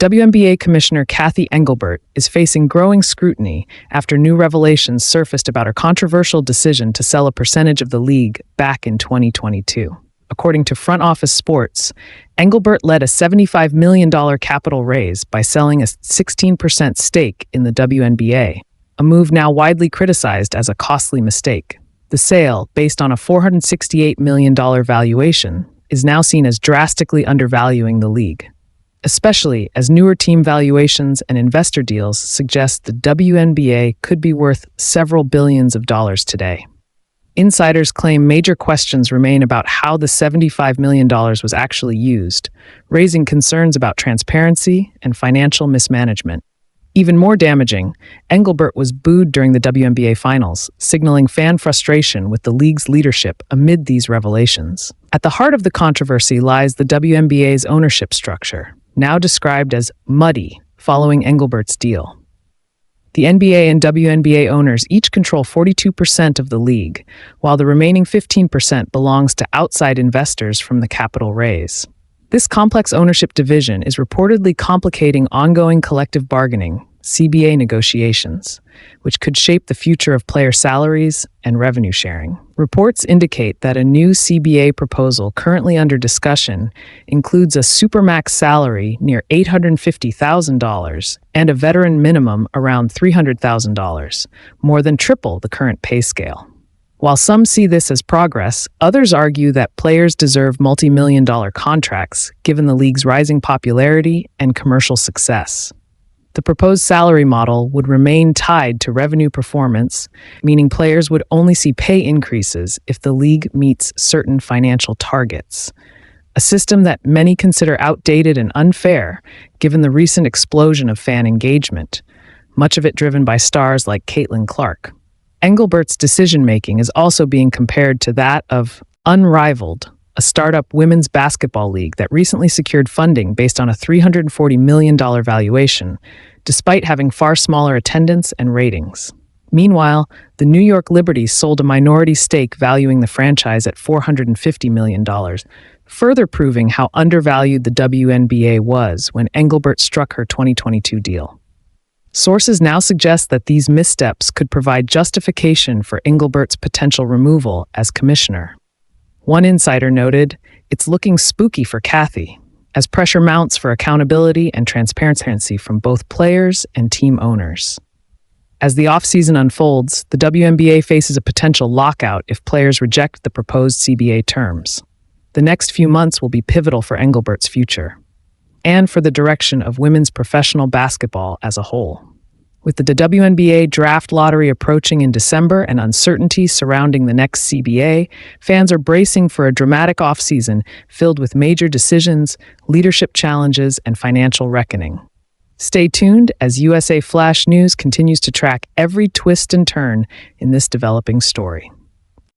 WNBA Commissioner Cathy Englebert is facing growing scrutiny after new revelations surfaced about her controversial decision to sell a percentage of the league back in 2022. According to Front Office Sports, Engelbert led a $75 million capital raise by selling a 16% stake in the WNBA, a move now widely criticized as a costly mistake. The sale, based on a $468 million valuation, is now seen as drastically undervaluing the league, especially as newer team valuations and investor deals suggest the WNBA could be worth several billions of dollars today. Insiders claim major questions remain about how the $75 million was actually used, raising concerns about transparency and financial mismanagement. Even more damaging, Engelbert was booed during the WNBA Finals, signaling fan frustration with the league's leadership amid these revelations. At the heart of the controversy lies the WNBA's ownership structure, now described as muddy following Engelbert's deal. The NBA and WNBA owners each control 42% of the league, while the remaining 15% belongs to outside investors from the capital raise. This complex ownership division is reportedly complicating ongoing collective bargaining, CBA negotiations, which could shape the future of player salaries and revenue sharing. Reports indicate that a new CBA proposal currently under discussion includes a supermax salary near $850,000 and a veteran minimum around $300,000, more than triple the current pay scale. While some see this as progress, others argue that players deserve multi-million-dollar contracts given the league's rising popularity and commercial success. The proposed salary model would remain tied to revenue performance, meaning players would only see pay increases if the league meets certain financial targets, a system that many consider outdated and unfair given the recent explosion of fan engagement, much of it driven by stars like Caitlin Clark. Engelbert's decision-making is also being compared to that of Unrivaled, a startup women's basketball league that recently secured funding based on a $340 million valuation, despite having far smaller attendance and ratings. Meanwhile, the New York Liberty sold a minority stake valuing the franchise at $450 million, further proving how undervalued the WNBA was when Engelbert struck her 2022 deal. Sources now suggest that these missteps could provide justification for Engelbert's potential removal as commissioner. One insider noted, "It's looking spooky for Cathy," as pressure mounts for accountability and transparency from both players and team owners. As the offseason unfolds, the WNBA faces a potential lockout if players reject the proposed CBA terms. The next few months will be pivotal for Engelbert's future, and for the direction of women's professional basketball as a whole. With the WNBA draft lottery approaching in December and uncertainty surrounding the next CBA, fans are bracing for a dramatic offseason filled with major decisions, leadership challenges, and financial reckoning. Stay tuned as USA Flash News continues to track every twist and turn in this developing story.